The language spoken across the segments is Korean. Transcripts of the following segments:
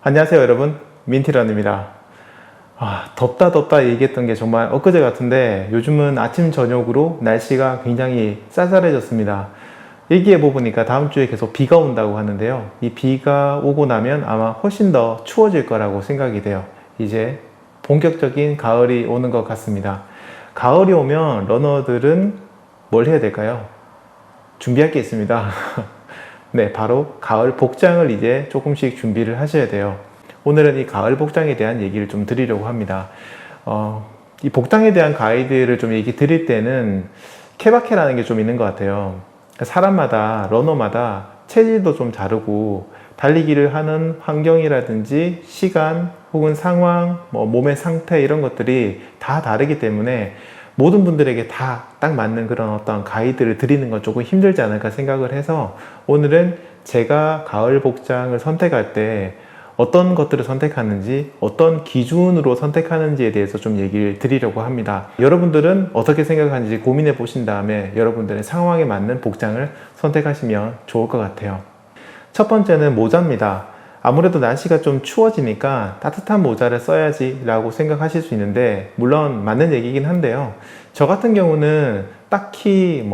안녕하세요 여러분, 민티런입니다. 덥다 얘기했던 게 정말 엊그제 같은데 요즘은 아침 저녁으로 날씨가 굉장히 쌀쌀해졌습니다. 얘기해 보니까 다음 주에 계속 비가 온다고 하는데요. 이 비가 오고 나면 아마 훨씬 더 추워질 거라고 생각이 돼요. 이제 본격적인 가을이 오는 것 같습니다. 가을이 오면 러너들은 뭘 해야 될까요? 준비할 게 있습니다. 네, 바로 가을 복장을 이제 조금씩 준비를 하셔야 돼요. 오늘은 이 가을 복장에 대한 얘기를 좀 드리려고 합니다. 이 복장에 대한 가이드를 좀 얘기 드릴 때는 케바케라는 게 좀 있는 것 같아요. 사람마다, 러너마다 체질도 좀 다르고 달리기를 하는 환경이라든지 시간 혹은 상황, 몸의 상태 이런 것들이 다 다르기 때문에 모든 분들에게 다 딱 맞는 그런 어떤 가이드를 드리는 건 조금 힘들지 않을까 생각을 해서 오늘은 제가 가을 복장을 선택할 때 어떤 것들을 선택하는지 어떤 기준으로 선택하는지에 대해서 좀 얘기를 드리려고 합니다. 여러분들은 어떻게 생각하는지 고민해 보신 다음에 여러분들의 상황에 맞는 복장을 선택하시면 좋을 것 같아요. 첫 번째는 모자입니다. 아무래도 날씨가 좀 추워지니까 따뜻한 모자를 써야지 라고 생각하실 수 있는데 물론 맞는 얘기긴 한데요. 저 같은 경우는 딱히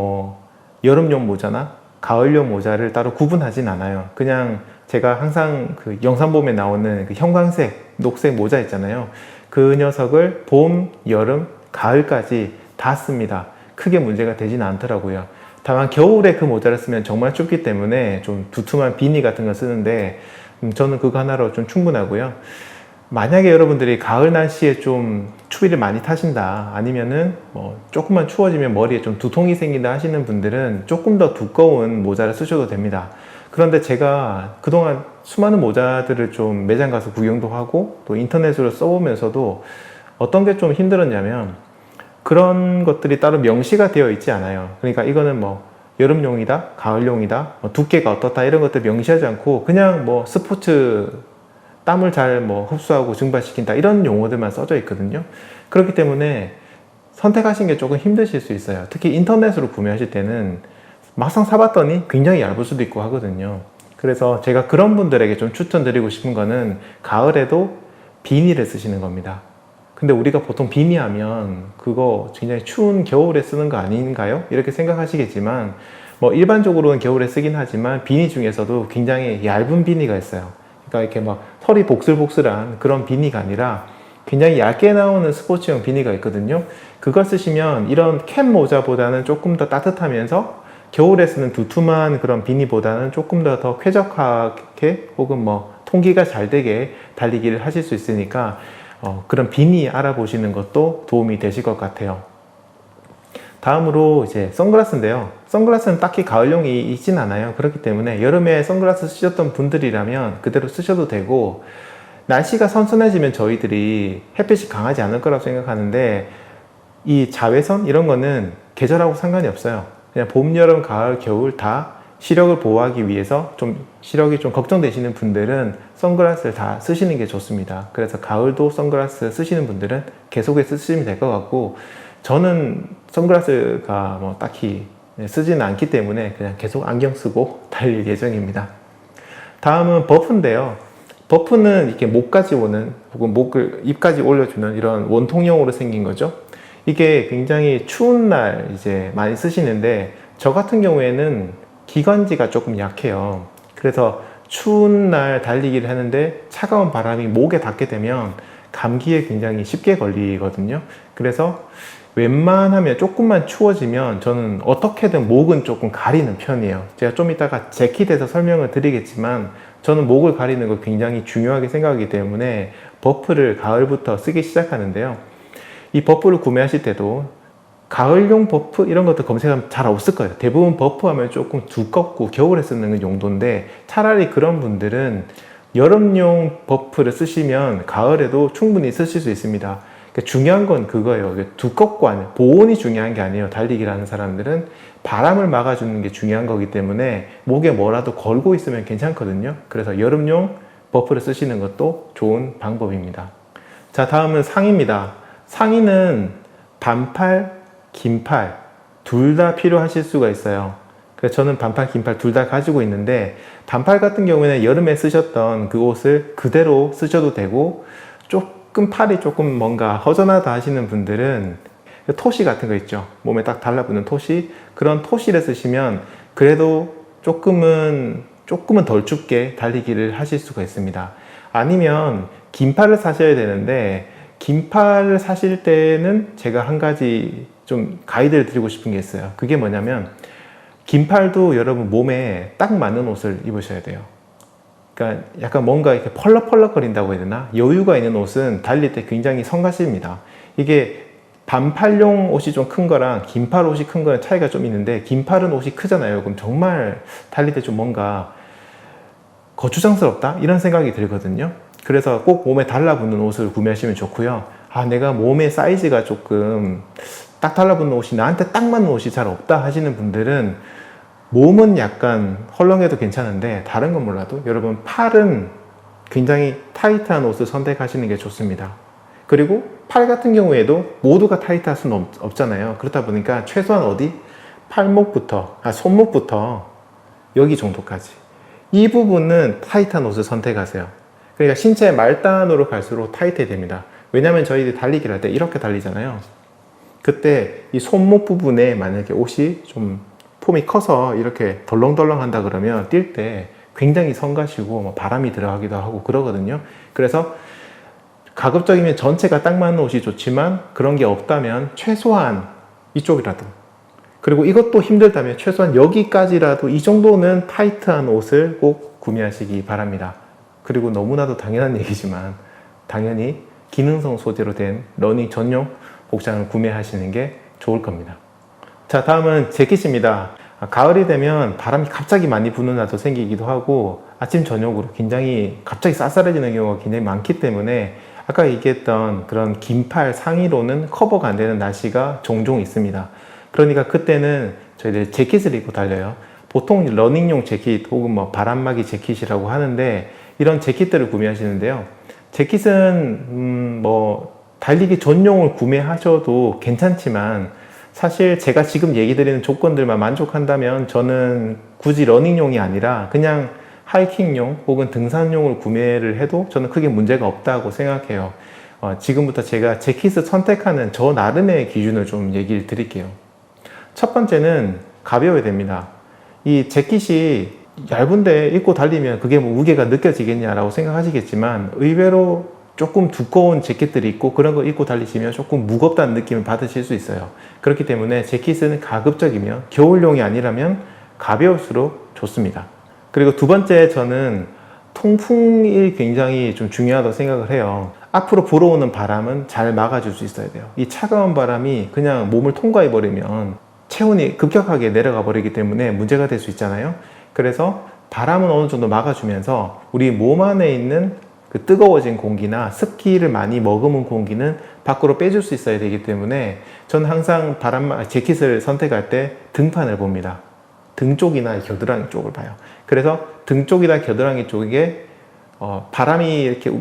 여름용 모자나 가을용 모자를 따로 구분하진 않아요. 그냥 제가 항상 그 영상 보면 나오는 그 형광색, 녹색 모자 있잖아요. 그 녀석을 봄, 여름, 가을까지 다 씁니다. 크게 문제가 되진 않더라고요. 다만 겨울에 그 모자를 쓰면 정말 춥기 때문에 좀 두툼한 비니 같은 거 쓰는데 저는 그거 하나로 좀 충분하고요. 만약에 여러분들이 가을 날씨에 좀 추위를 많이 타신다 아니면은 조금만 추워지면 머리에 좀 두통이 생긴다 하시는 분들은 조금 더 두꺼운 모자를 쓰셔도 됩니다. 그런데 제가 그동안 수많은 모자들을 좀 매장 가서 구경도 하고 또 인터넷으로 써보면서도 어떤 게 좀 힘들었냐면 그런 것들이 따로 명시가 되어 있지 않아요. 그러니까 이거는 여름용이다, 가을용이다, 두께가 어떻다 이런 것들 명시하지 않고 그냥 스포츠 땀을 잘 흡수하고 증발시킨다 이런 용어들만 써져 있거든요. 그렇기 때문에 선택하시는 게 조금 힘드실 수 있어요. 특히 인터넷으로 구매하실 때는 막상 사봤더니 굉장히 얇을 수도 있고 하거든요. 그래서 제가 그런 분들에게 좀 추천드리고 싶은 거는 가을에도 비니를 쓰시는 겁니다. 근데 우리가 보통 비니 하면 그거 굉장히 추운 겨울에 쓰는 거 아닌가요? 이렇게 생각하시겠지만 일반적으로는 겨울에 쓰긴 하지만 비니 중에서도 굉장히 얇은 비니가 있어요. 그러니까 이렇게 털이 복슬복슬한 그런 비니가 아니라 굉장히 얇게 나오는 스포츠용 비니가 있거든요. 그걸 쓰시면 이런 캡 모자보다는 조금 더 따뜻하면서 겨울에 쓰는 두툼한 그런 비니보다는 조금 더 쾌적하게 혹은 통기가 잘 되게 달리기를 하실 수 있으니까 그런 비니 알아보시는 것도 도움이 되실 것 같아요. 다음으로 이제 선글라스인데요. 선글라스는 딱히 가을용이 있진 않아요. 그렇기 때문에 여름에 선글라스 쓰셨던 분들이라면 그대로 쓰셔도 되고 날씨가 선선해지면 저희들이 햇빛이 강하지 않을 거라고 생각하는데 이 자외선 이런 거는 계절하고 상관이 없어요. 그냥 봄, 여름, 가을, 겨울 다 시력을 보호하기 위해서 시력이 좀 걱정되시는 분들은 선글라스를 다 쓰시는 게 좋습니다. 그래서 가을도 선글라스 쓰시는 분들은 계속해서 쓰시면 될 것 같고 저는 선글라스가 딱히 쓰지는 않기 때문에 그냥 계속 안경 쓰고 달릴 예정입니다. 다음은 버프인데요. 버프는 이렇게 목까지 오는 혹은 입까지 올려주는 이런 원통형으로 생긴 거죠. 이게 굉장히 추운 날 이제 많이 쓰시는데 저 같은 경우에는 기관지가 조금 약해요. 그래서 추운 날 달리기를 하는데 차가운 바람이 목에 닿게 되면 감기에 굉장히 쉽게 걸리거든요. 그래서 웬만하면 조금만 추워지면 저는 어떻게든 목은 조금 가리는 편이에요. 제가 좀 이따가 재킷에서 설명을 드리겠지만 저는 목을 가리는 걸 굉장히 중요하게 생각하기 때문에 버프를 가을부터 쓰기 시작하는데요. 이 버프를 구매하실 때도 가을용 버프 이런 것도 검색하면 잘 없을 거예요. 대부분 버프 하면 조금 두껍고 겨울에 쓰는 용도인데 차라리 그런 분들은 여름용 버프를 쓰시면 가을에도 충분히 쓰실 수 있습니다. 그러니까 중요한 건 그거예요. 두껍고 보온이 중요한 게 아니에요. 달리기를 하는 사람들은 바람을 막아주는 게 중요한 거기 때문에 목에 뭐라도 걸고 있으면 괜찮거든요. 그래서 여름용 버프를 쓰시는 것도 좋은 방법입니다. 자, 다음은 상의입니다. 상의는 반팔, 긴팔 둘 다 필요하실 수가 있어요. 그래서 저는 반팔, 긴팔 둘 다 가지고 있는데 반팔 같은 경우에는 여름에 쓰셨던 그 옷을 그대로 쓰셔도 되고 조금 팔이 조금 뭔가 허전하다 하시는 분들은 토시 같은 거 있죠. 몸에 딱 달라붙는 토시. 그런 토시를 쓰시면 그래도 조금은 덜 춥게 달리기를 하실 수가 있습니다. 아니면 긴팔을 사셔야 되는데 긴팔을 사실 때는 제가 한 가지 좀 가이드를 드리고 싶은 게 있어요. 그게 뭐냐면 긴팔도 여러분 몸에 딱 맞는 옷을 입으셔야 돼요. 그러니까 약간 뭔가 이렇게 펄럭펄럭거린다고 해야 되나? 여유가 있는 옷은 달릴 때 굉장히 성가십니다. 이게 반팔용 옷이 좀 큰 거랑 긴팔 옷이 큰 거랑 차이가 좀 있는데 긴팔은 옷이 크잖아요. 그럼 정말 달릴 때 좀 뭔가 거추장스럽다? 이런 생각이 들거든요. 그래서 꼭 몸에 달라붙는 옷을 구매하시면 좋고요. 아, 내가 몸의 사이즈가 조금 딱 달라붙는 옷이 나한테 딱 맞는 옷이 잘 없다 하시는 분들은 몸은 약간 헐렁해도 괜찮은데 다른 건 몰라도 여러분 팔은 굉장히 타이트한 옷을 선택하시는 게 좋습니다. 그리고 팔 같은 경우에도 모두가 타이트할 수는 없잖아요. 그렇다 보니까 최소한 어디? 손목부터 여기 정도까지. 이 부분은 타이트한 옷을 선택하세요. 그러니까 신체 말단으로 갈수록 타이트해야 됩니다. 왜냐면 저희들이 달리기를 할 때 이렇게 달리잖아요. 그때 이 손목 부분에 만약에 옷이 좀 폼이 커서 이렇게 덜렁덜렁 한다 그러면 뛸 때 굉장히 성가시고 바람이 들어가기도 하고 그러거든요. 그래서 가급적이면 전체가 딱 맞는 옷이 좋지만 그런 게 없다면 최소한 이쪽이라도, 그리고 이것도 힘들다면 최소한 여기까지라도 이 정도는 타이트한 옷을 꼭 구매하시기 바랍니다. 그리고 너무나도 당연한 얘기지만 당연히 기능성 소재로 된 러닝 전용 복장을 구매하시는 게 좋을 겁니다. 자, 다음은 재킷입니다. 가을이 되면 바람이 갑자기 많이 부는 날도 생기기도 하고 아침 저녁으로 굉장히 갑자기 쌀쌀해지는 경우가 굉장히 많기 때문에 아까 얘기했던 그런 긴팔 상의로는 커버가 안 되는 날씨가 종종 있습니다. 그러니까 그때는 저희들 재킷을 입고 달려요. 보통 러닝용 재킷 혹은 바람막이 재킷이라고 하는데 이런 재킷들을 구매하시는데요. 재킷은 달리기 전용을 구매하셔도 괜찮지만 사실 제가 지금 얘기 드리는 조건들만 만족한다면 저는 굳이 러닝용이 아니라 그냥 하이킹용 혹은 등산용을 구매를 해도 저는 크게 문제가 없다고 생각해요. 지금부터 제가 재킷을 선택하는 저 나름의 기준을 좀 얘기를 드릴게요. 첫 번째는 가벼워야 됩니다. 이 재킷이 얇은데 입고 달리면 그게 무게가 느껴지겠냐라고 생각하시겠지만 의외로 조금 두꺼운 재킷들이 있고 그런 거 입고 달리시면 조금 무겁다는 느낌을 받으실 수 있어요. 그렇기 때문에 재킷은 가급적이면 겨울용이 아니라면 가벼울수록 좋습니다. 그리고 두 번째, 저는 통풍이 굉장히 좀 중요하다고 생각을 해요. 앞으로 불어오는 바람은 잘 막아줄 수 있어야 돼요. 이 차가운 바람이 그냥 몸을 통과해 버리면 체온이 급격하게 내려가 버리기 때문에 문제가 될 수 있잖아요. 그래서 바람은 어느 정도 막아주면서 우리 몸 안에 있는 그 뜨거워진 공기나 습기를 많이 머금은 공기는 밖으로 빼줄 수 있어야 되기 때문에 저는 항상 재킷을 선택할 때 등판을 봅니다. 등 쪽이나 겨드랑이 쪽을 봐요. 그래서 등 쪽이나 겨드랑이 쪽에 바람이 이렇게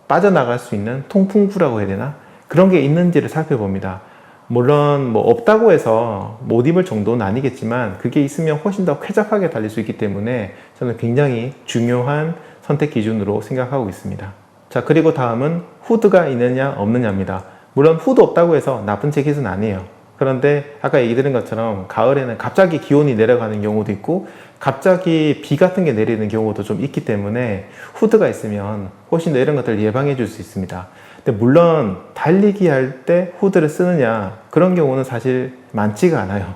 빠져나갈 수 있는 통풍구라고 해야 되나? 그런 게 있는지를 살펴봅니다. 물론 없다고 해서 못 입을 정도는 아니겠지만 그게 있으면 훨씬 더 쾌적하게 달릴 수 있기 때문에 저는 굉장히 중요한 선택 기준으로 생각하고 있습니다. 자, 그리고 다음은 후드가 있느냐 없느냐입니다. 물론 후드 없다고 해서 나쁜 재킷은 아니에요. 그런데 아까 얘기 드린 것처럼 가을에는 갑자기 기온이 내려가는 경우도 있고 갑자기 비 같은 게 내리는 경우도 좀 있기 때문에 후드가 있으면 훨씬 더 이런 것들을 예방해 줄 수 있습니다. 근데 물론 달리기 할 때 후드를 쓰느냐 그런 경우는 사실 많지가 않아요.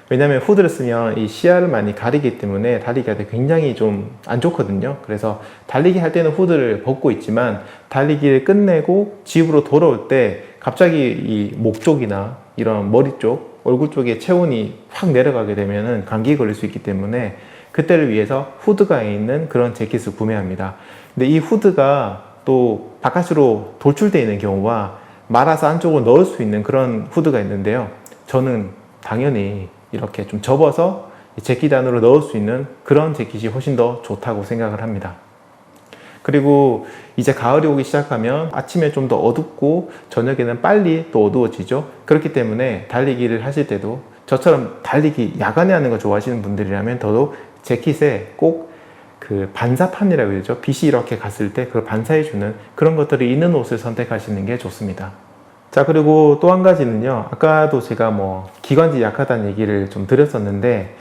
왜냐하면 후드를 쓰면 이 시야를 많이 가리기 때문에 달리기 할 때 굉장히 좀 안 좋거든요. 그래서 달리기 할 때는 후드를 벗고 있지만 달리기를 끝내고 집으로 돌아올 때 갑자기 이 목 쪽이나 이런 머리 쪽, 얼굴 쪽에 체온이 확 내려가게 되면 감기에 걸릴 수 있기 때문에 그때를 위해서 후드가 있는 그런 재킷을 구매합니다. 근데 이 후드가 또 바깥으로 돌출되어 있는 경우와 말아서 안쪽으로 넣을 수 있는 그런 후드가 있는데요. 저는 당연히 이렇게 좀 접어서 재킷 안으로 넣을 수 있는 그런 재킷이 훨씬 더 좋다고 생각을 합니다. 그리고 이제 가을이 오기 시작하면 아침에 좀 더 어둡고 저녁에는 빨리 또 어두워지죠. 그렇기 때문에 달리기를 하실 때도 저처럼 달리기 야간에 하는 거 좋아하시는 분들이라면 더더욱 재킷에 꼭 그 반사판이라고 그러죠. 빛이 이렇게 갔을 때 그걸 반사해주는 그런 것들이 있는 옷을 선택하시는 게 좋습니다. 자, 그리고 또 한 가지는요. 아까도 제가 뭐 기관지 약하다는 얘기를 좀 드렸었는데,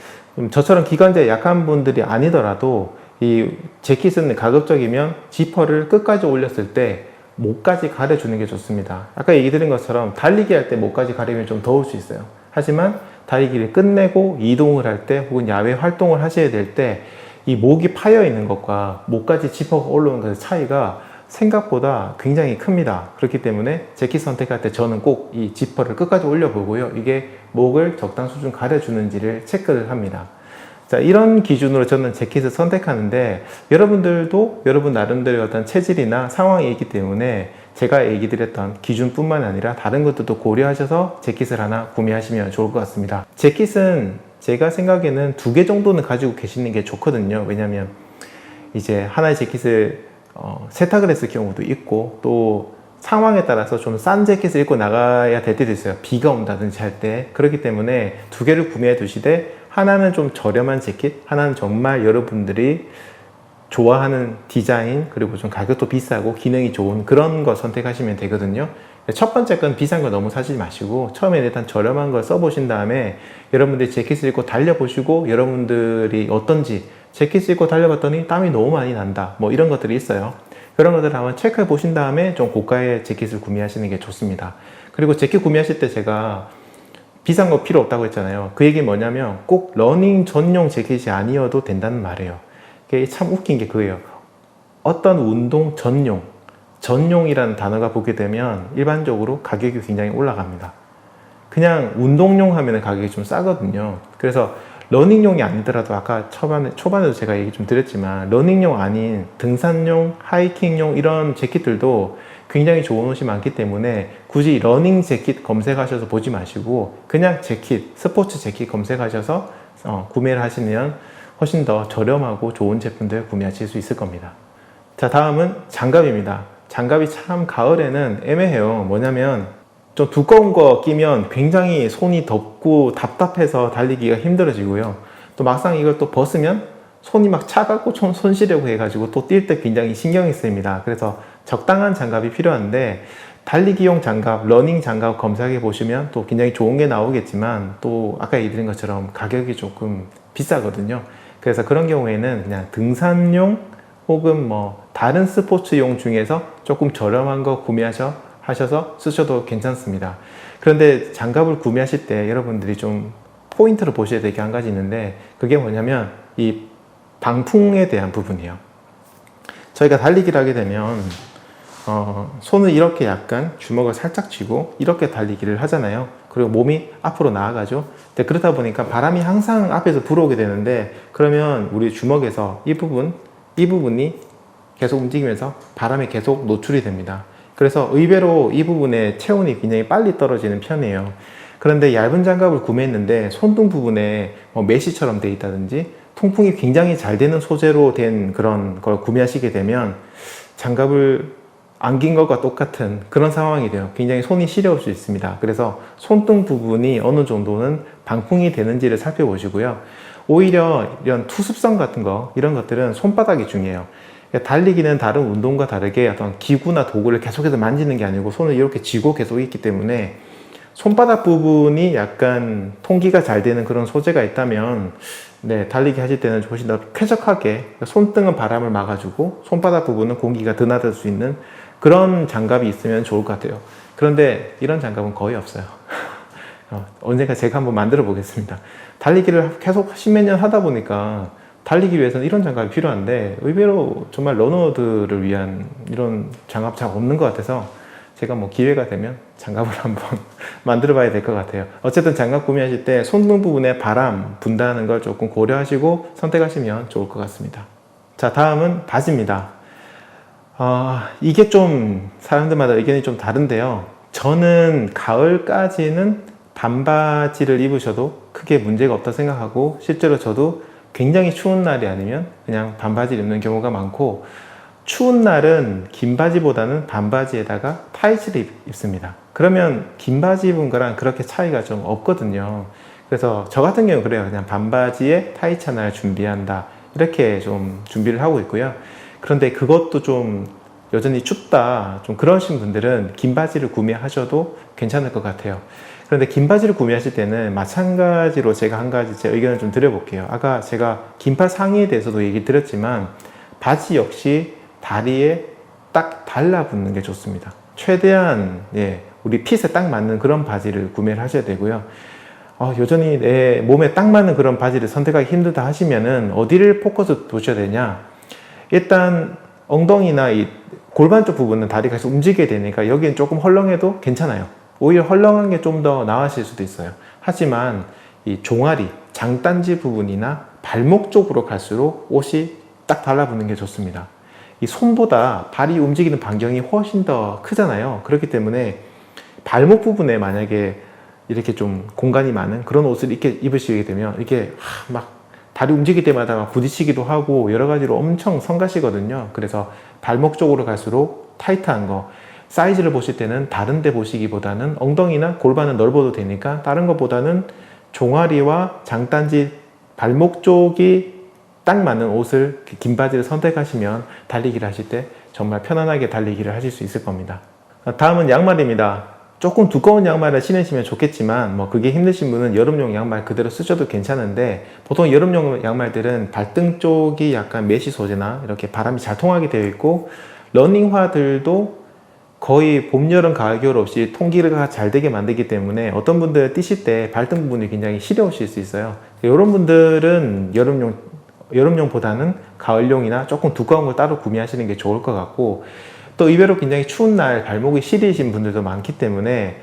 저처럼 기관지에 약한 분들이 아니더라도 이 재킷은 가급적이면 지퍼를 끝까지 올렸을 때 목까지 가려주는 게 좋습니다. 아까 얘기 드린 것처럼 달리기 할 때 목까지 가리면 좀 더울 수 있어요. 하지만 달리기를 끝내고 이동을 할 때 혹은 야외 활동을 하셔야 될 때 이 목이 파여 있는 것과 목까지 지퍼가 올라오는 것의 차이가 생각보다 굉장히 큽니다. 그렇기 때문에 재킷 선택할 때 저는 꼭 이 지퍼를 끝까지 올려보고요. 이게 목을 적당 수준 가려주는지를 체크를 합니다. 자, 이런 기준으로 저는 재킷을 선택하는데 여러분들도 여러분 나름대로의 어떤 체질이나 상황이 있기 때문에 제가 얘기 드렸던 기준뿐만 아니라 다른 것들도 고려하셔서 재킷을 하나 구매하시면 좋을 것 같습니다. 재킷은 제가 생각에는 2개 정도는 가지고 계시는 게 좋거든요. 왜냐면 이제 하나의 재킷을 세탁을 했을 경우도 있고 또 상황에 따라서 좀 싼 재킷을 입고 나가야 될 때도 있어요. 비가 온다든지 할 때. 그렇기 때문에 2개를 구매해 두시되 하나는 좀 저렴한 재킷, 하나는 정말 여러분들이 좋아하는 디자인, 그리고 좀 가격도 비싸고 기능이 좋은 그런 거 선택하시면 되거든요. 첫 번째 건 비싼 거 너무 사지 마시고 처음에 일단 저렴한 걸 써보신 다음에 여러분들이 재킷을 입고 달려보시고 여러분들이 어떤지, 재킷을 입고 달려봤더니 땀이 너무 많이 난다, 뭐 이런 것들이 있어요. 그런 것들을 한번 체크해 보신 다음에 좀 고가의 재킷을 구매하시는 게 좋습니다. 그리고 재킷 구매하실 때 제가 비싼 거 필요 없다고 했잖아요. 그 얘기 뭐냐면 꼭 러닝 전용 재킷이 아니어도 된다는 말이에요. 그게 참 웃긴 게 그거예요. 어떤 운동 전용이라는 단어가 보게 되면 일반적으로 가격이 굉장히 올라갑니다. 그냥 운동용 하면 가격이 좀 싸거든요. 그래서 러닝용이 아니더라도 아까 초반에도 제가 얘기 좀 드렸지만 러닝용 아닌 등산용, 하이킹용 이런 재킷들도 굉장히 좋은 옷이 많기 때문에 굳이 러닝 재킷 검색하셔서 보지 마시고 그냥 재킷, 스포츠 재킷 검색하셔서 구매를 하시면 훨씬 더 저렴하고 좋은 제품들 구매하실 수 있을 겁니다. 자, 다음은 장갑입니다. 장갑이 참 가을에는 애매해요. 뭐냐면 좀 두꺼운 거 끼면 굉장히 손이 덥고 답답해서 달리기가 힘들어지고요. 또 막상 이걸 또 벗으면 손이 막 차갑고 손 시려고 해가지고 또 뛸 때 굉장히 신경이 쓰입니다. 그래서 적당한 장갑이 필요한데 달리기용 장갑, 러닝 장갑 검색해 보시면 또 굉장히 좋은 게 나오겠지만 또 아까 얘기드린 것처럼 가격이 조금 비싸거든요. 그래서 그런 경우에는 그냥 등산용 혹은 뭐 다른 스포츠용 중에서 조금 저렴한 거 하셔서 쓰셔도 괜찮습니다. 그런데 장갑을 구매하실 때 여러분들이 좀 포인트를 보셔야 될 게 한 가지 있는데 그게 뭐냐면 이 방풍에 대한 부분이에요. 저희가 달리기를 하게 되면 손을 이렇게 약간 주먹을 살짝 쥐고 이렇게 달리기를 하잖아요. 그리고 몸이 앞으로 나아가죠. 근데 그렇다 보니까 바람이 항상 앞에서 불어오게 되는데 그러면 우리 주먹에서 이 부분이 계속 움직이면서 바람에 계속 노출이 됩니다. 그래서 의외로 이 부분에 체온이 굉장히 빨리 떨어지는 편이에요. 그런데 얇은 장갑을 구매했는데 손등 부분에 메쉬처럼 되어 있다든지 통풍이 굉장히 잘 되는 소재로 된 그런 걸 구매하시게 되면 장갑을 안긴 것과 똑같은 그런 상황이 돼요. 굉장히 손이 시려울 수 있습니다. 그래서 손등 부분이 어느 정도는 방풍이 되는지를 살펴보시고요. 오히려 이런 투습성 같은 거, 이런 것들은 손바닥이 중요해요. 달리기는 다른 운동과 다르게 어떤 기구나 도구를 계속해서 만지는 게 아니고 손을 이렇게 쥐고 계속 있기 때문에 손바닥 부분이 약간 통기가 잘 되는 그런 소재가 있다면 달리기 하실 때는 훨씬 더 쾌적하게 손등은 바람을 막아주고 손바닥 부분은 공기가 드나들 수 있는 그런 장갑이 있으면 좋을 것 같아요. 그런데 이런 장갑은 거의 없어요. 언젠가 제가 한번 만들어 보겠습니다. 달리기를 계속 십몇 년 하다 보니까 달리기 위해서는 이런 장갑이 필요한데 의외로 정말 러너들을 위한 이런 장갑 잘 없는 것 같아서 제가 뭐 기회가 되면 장갑을 한번 만들어 봐야 될 것 같아요. 어쨌든 장갑 구매하실 때 손등 부분에 바람 분다는 걸 조금 고려하시고 선택하시면 좋을 것 같습니다. 자, 다음은 바지입니다. 이게 좀 사람들마다 의견이 좀 다른데요. 저는 가을까지는 반바지를 입으셔도 크게 문제가 없다 생각하고 실제로 저도 굉장히 추운 날이 아니면 그냥 반바지를 입는 경우가 많고 추운 날은 긴 바지보다는 반바지에다가 타이츠를 입습니다. 그러면 긴 바지 입은 거랑 그렇게 차이가 좀 없거든요. 그래서 저 같은 경우는 그래요. 그냥 반바지에 타이츠 하나를 준비한다. 이렇게 좀 준비를 하고 있고요. 그런데 그것도 좀 여전히 춥다. 좀 그러신 분들은 긴 바지를 구매하셔도 괜찮을 것 같아요. 그런데 긴 바지를 구매하실 때는 마찬가지로 제가 한 가지 제 의견을 좀 드려볼게요. 아까 제가 긴팔 상의에 대해서도 얘기 드렸지만 바지 역시 다리에 딱 달라붙는 게 좋습니다. 최대한 우리 핏에 딱 맞는 그런 바지를 구매를 하셔야 되고요. 여전히 내 몸에 딱 맞는 그런 바지를 선택하기 힘들다 하시면은 어디를 포커스 두셔야 되냐? 일단 엉덩이나 이 골반 쪽 부분은 다리가 계속 움직이게 되니까 여기는 조금 헐렁해도 괜찮아요. 오히려 헐렁한 게 좀 더 나으실 수도 있어요. 하지만 이 종아리, 장단지 부분이나 발목 쪽으로 갈수록 옷이 딱 달라붙는 게 좋습니다. 이 손보다 발이 움직이는 반경이 훨씬 더 크잖아요. 그렇기 때문에 발목 부분에 만약에 이렇게 좀 공간이 많은 그런 옷을 이렇게 입으시게 되면 이렇게 막 다리 움직일 때마다 막 부딪히기도 하고 여러 가지로 엄청 성가시거든요. 그래서 발목 쪽으로 갈수록 타이트한 거, 사이즈를 보실 때는 다른 데 보시기보다는 엉덩이나 골반은 넓어도 되니까 다른 것보다는 종아리와 장단지 발목 쪽이 딱 맞는 옷을, 긴 바지를 선택하시면 달리기를 하실 때 정말 편안하게 달리기를 하실 수 있을 겁니다. 다음은 양말입니다. 조금 두꺼운 양말을 신으시면 좋겠지만 뭐 그게 힘드신 분은 여름용 양말 그대로 쓰셔도 괜찮은데, 보통 여름용 양말들은 발등 쪽이 약간 메쉬 소재나 이렇게 바람이 잘 통하게 되어 있고, 러닝화들도 거의 봄, 여름, 가을, 겨울 없이 통기가 잘 되게 만들기 때문에 어떤 분들 뛰실 때 발등 부분이 굉장히 시려우실 수 있어요. 이런 분들은 여름용보다는 가을용이나 조금 두꺼운 걸 따로 구매하시는 게 좋을 것 같고, 또 의외로 굉장히 추운 날 발목이 시리신 분들도 많기 때문에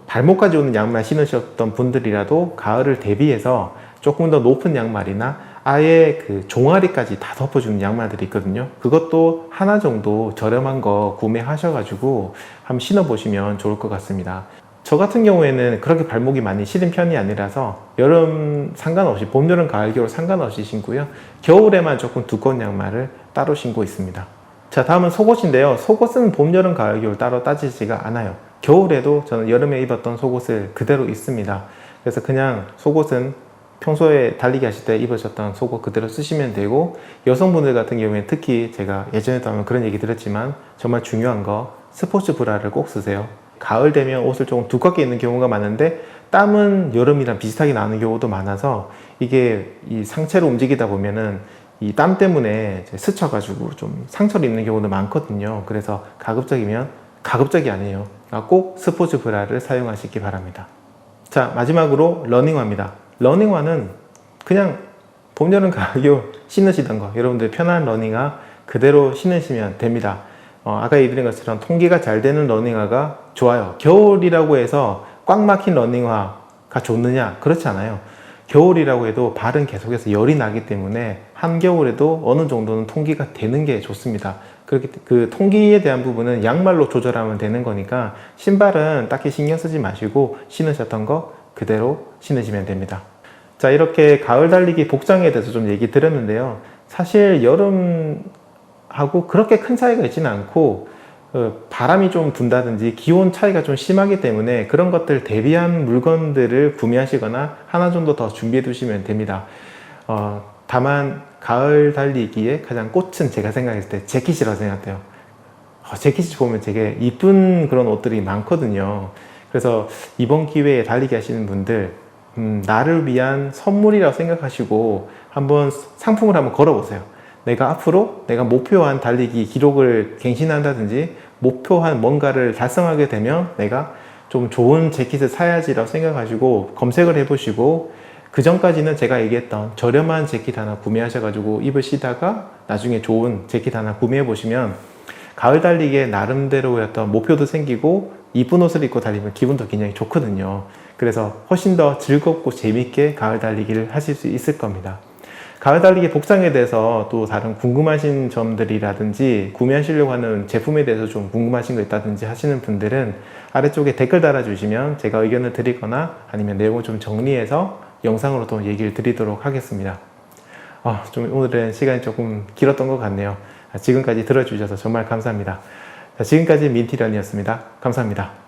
발목까지 오는 양말 신으셨던 분들이라도 가을을 대비해서 조금 더 높은 양말이나 아예 그 종아리까지 다 덮어주는 양말들이 있거든요. 그것도 하나 정도 저렴한 거 구매하셔가지고 한번 신어보시면 좋을 것 같습니다. 저 같은 경우에는 그렇게 발목이 많이 시린 편이 아니라서 여름 상관없이, 봄, 여름, 가을, 겨울 상관없이 신고요. 겨울에만 조금 두꺼운 양말을 따로 신고 있습니다. 자, 다음은 속옷인데요. 속옷은 봄, 여름, 가을, 겨울 따로 따지지가 않아요. 겨울에도 저는 여름에 입었던 속옷을 그대로 입습니다. 그래서 그냥 속옷은 평소에 달리기 하실 때 입으셨던 속옷 그대로 쓰시면 되고, 여성분들 같은 경우에 특히 제가 예전에도 한번 그런 얘기 드렸지만 정말 중요한 거, 스포츠 브라를 꼭 쓰세요. 가을 되면 옷을 조금 두껍게 입는 경우가 많은데 땀은 여름이랑 비슷하게 나는 경우도 많아서 이게 이 상체로 움직이다 보면은 이 땀 때문에 스쳐가지고 좀 상처를 입는 경우도 많거든요. 그래서 가급적이면, 가급적이 아니에요, 꼭 스포츠 브라를 사용하시기 바랍니다. 자, 마지막으로 러닝화입니다. 러닝화는 그냥 봄, 여름, 가을, 겨울 신으시던 거, 여러분들 편한 러닝화 그대로 신으시면 됩니다. 아까 얘기드린 것처럼 통기가 잘 되는 러닝화가 좋아요. 겨울이라고 해서 꽉 막힌 러닝화가 좋느냐? 그렇지 않아요. 겨울이라고 해도 발은 계속해서 열이 나기 때문에 한겨울에도 어느 정도는 통기가 되는 게 좋습니다. 그렇게 그 통기에 대한 부분은 양말로 조절하면 되는 거니까 신발은 딱히 신경 쓰지 마시고 신으셨던 거 그대로 신으시면 됩니다. 자, 이렇게 가을 달리기 복장에 대해서 좀 얘기 드렸는데요. 사실 여름하고 그렇게 큰 차이가 있지는 않고, 바람이 좀 분다든지 기온 차이가 좀 심하기 때문에 그런 것들 대비한 물건들을 구매하시거나 하나 정도 더 준비해 두시면 됩니다. 다만 가을 달리기의 가장 꽃은 제가 생각했을 때 재킷이라고 생각해요. 재킷이 보면 되게 이쁜 그런 옷들이 많거든요. 그래서 이번 기회에 달리기 하시는 분들, 나를 위한 선물이라고 생각하시고 한번 상품을 한번 걸어보세요. 내가 앞으로 내가 목표한 달리기 기록을 갱신한다든지 목표한 뭔가를 달성하게 되면 내가 좀 좋은 재킷을 사야지라고 생각하시고 검색을 해보시고, 그 전까지는 제가 얘기했던 저렴한 재킷 하나 구매하셔가지고 입으시다가 나중에 좋은 재킷 하나 구매해 보시면 가을 달리기에 나름대로의 어떤 목표도 생기고 이쁜 옷을 입고 달리면 기분도 굉장히 좋거든요. 그래서 훨씬 더 즐겁고 재밌게 가을 달리기를 하실 수 있을 겁니다. 가을 달리기 복장에 대해서 또 다른 궁금하신 점들이라든지 구매하시려고 하는 제품에 대해서 좀 궁금하신 거 있다든지 하시는 분들은 아래쪽에 댓글 달아주시면 제가 의견을 드리거나 아니면 내용을 좀 정리해서 영상으로 또 얘기를 드리도록 하겠습니다. 좀 오늘은 시간이 조금 길었던 것 같네요. 지금까지 들어주셔서 정말 감사합니다. 지금까지 민티런이었습니다. 감사합니다.